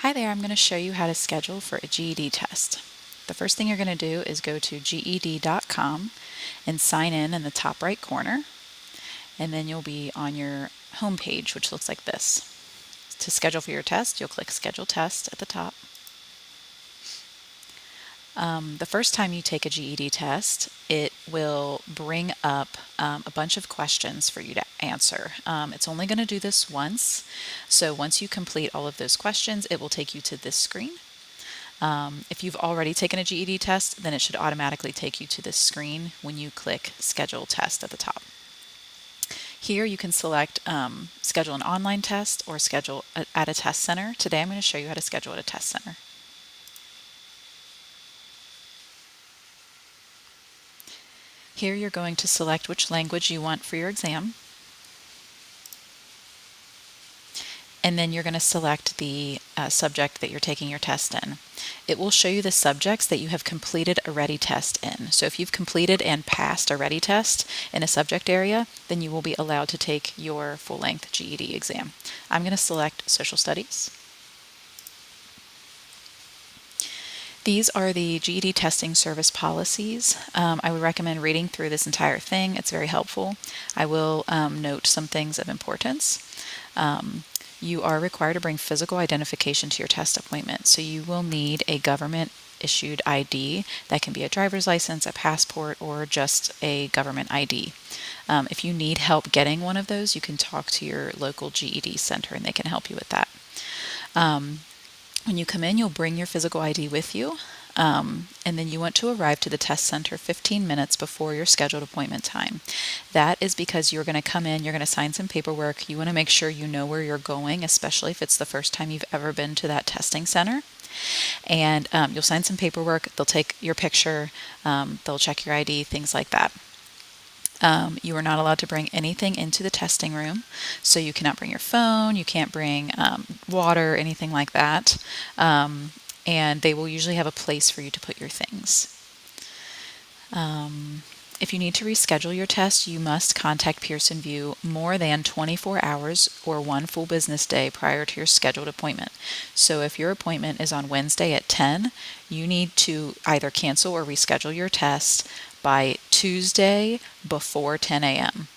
Hi there, I'm going to show you how to schedule for a GED test. The first thing you're going to do is go to GED.com and sign in the top right corner, and then you'll be on your home page, which looks like this. To schedule for your test, you'll click Schedule Test at the top. The first time you take a GED test, it will bring up a bunch of questions for you to answer. It's only going to do this once, so once you complete all of those questions, it will take you to this screen. If you've already taken a GED test, then it should automatically take you to this screen when you click Schedule Test at the top. Here you can select schedule an online test or schedule at a test center. Today I'm going to show you how to schedule at a test center. Here you're going to select which language you want for your exam. And then you're going to select the subject that you're taking your test in. It will show you the subjects that you have completed a ready test in. So if you've completed and passed a ready test in a subject area, then you will be allowed to take your full-length GED exam. I'm going to select Social Studies. These are the GED testing service policies. I would recommend reading through this entire thing. It's very helpful. I will note some things of importance. You are required to bring physical identification to your test appointment. So you will need a government issued ID. That can be a driver's license, a passport, or just a government ID. If you need help getting one of those, you can talk to your local GED center and they can help you with that. When you come in, you'll bring your physical ID with you, and then you want to arrive to the test center 15 minutes before your scheduled appointment time. That is because you're going to come in, you're going to sign some paperwork. You want to make sure you know where you're going, especially if it's the first time you've ever been to that testing center. And you'll sign some paperwork, they'll take your picture, they'll check your ID, things like that. You are not allowed to bring anything into the testing room, so you cannot bring your phone, you can't bring water, anything like that, and they will usually have a place for you to put your things. If you need to reschedule your test, you must contact Pearson VUE more than 24 hours or one full business day prior to your scheduled appointment. So if your appointment is on Wednesday at 10, you need to either cancel or reschedule your test by Tuesday before 10 a.m.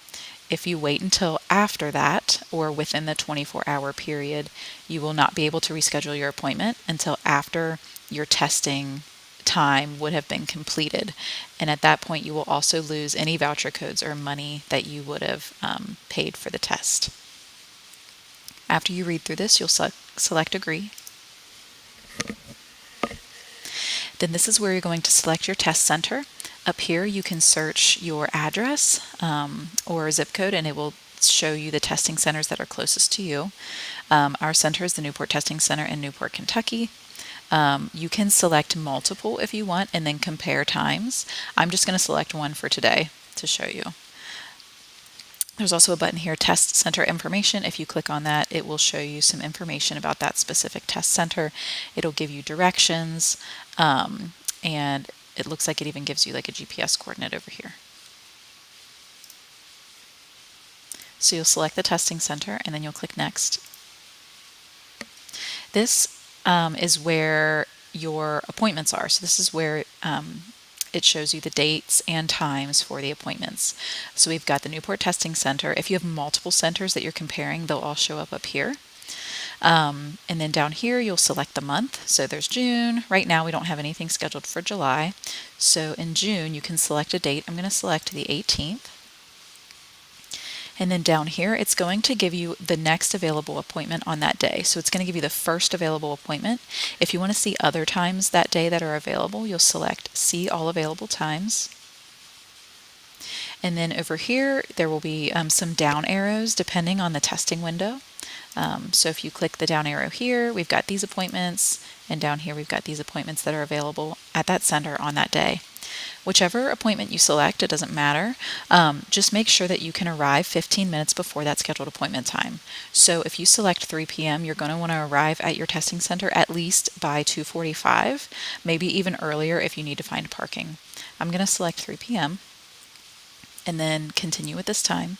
If you wait until after that or within the 24-hour period, you will not be able to reschedule your appointment until after your testing time would have been completed. And at that point, you will also lose any voucher codes or money that you would have paid for the test. After you read through this, you'll select Agree. Then this is where you're going to select your test center. Up here, you can search your address or zip code, and it will show you the testing centers that are closest to you. Our center is the Newport Testing Center in Newport, Kentucky. You can select multiple if you want and then compare times. I'm just going to select one for today to show you. There's also a button here, Test Center Information. If you click on that, it will show you some information about that specific test center. It'll give you directions, and it looks like it even gives you like a GPS coordinate over here. So you'll select the testing center and then you'll click Next. This is where your appointments are. So this is where it shows you the dates and times for the appointments. So we've got the Newport Testing Center. If you have multiple centers that you're comparing, they'll all show up here. And then down here, you'll select the month. So there's June. Right now, we don't have anything scheduled for July. So in June, you can select a date. I'm going to select the 18th. And then down here, it's going to give you the next available appointment on that day. So it's going to give you the first available appointment. If you want to see other times that day that are available, you'll select See All Available Times. And then over here, there will be some down arrows depending on the testing window. So if you click the down arrow here, we've got these appointments, and down here we've got these appointments that are available at that center on that day. Whichever appointment you select, it doesn't matter. Just make sure that you can arrive 15 minutes before that scheduled appointment time. So if you select 3 p.m., you're going to want to arrive at your testing center at least by 2:45, maybe even earlier if you need to find parking. I'm going to select 3 p.m. and then continue with this time.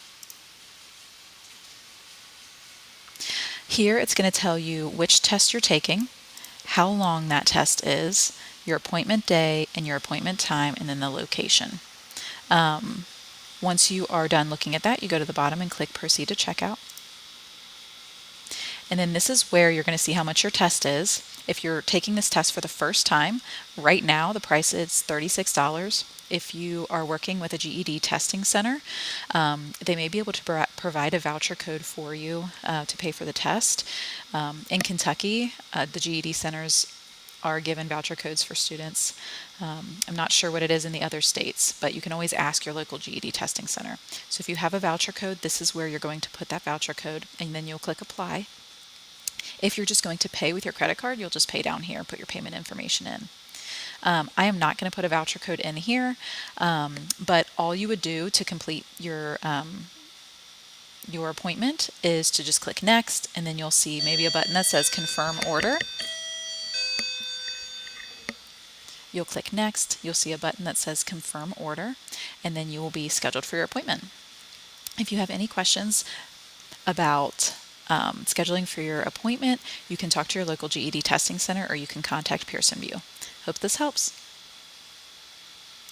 Here it's going to tell you which test you're taking. how long that test is, your appointment day and your appointment time, and then the location. Once you are done looking at that, you go to the bottom and click Proceed to Checkout. And then this is where you're going to see how much your test is. If you're taking this test for the first time, right now the price is $36. If you are working with a GED testing center, they may be able to provide a voucher code for you to pay for the test. In Kentucky, the GED centers are given voucher codes for students. I'm not sure what it is in the other states, but you can always ask your local GED testing center. So if you have a voucher code, this is where you're going to put that voucher code, and then you'll click Apply. If you're just going to pay with your credit card, you'll just pay down here and put your payment information in. I am not going to put a voucher code in here, but all you would do to complete your appointment is to just click Next, and then you'll see maybe a button that says Confirm Order. You'll click Next, you'll see a button that says Confirm Order, and then you will be scheduled for your appointment. If you have any questions about scheduling for your appointment, you can talk to your local GED testing center or you can contact Pearson VUE. Hope this helps.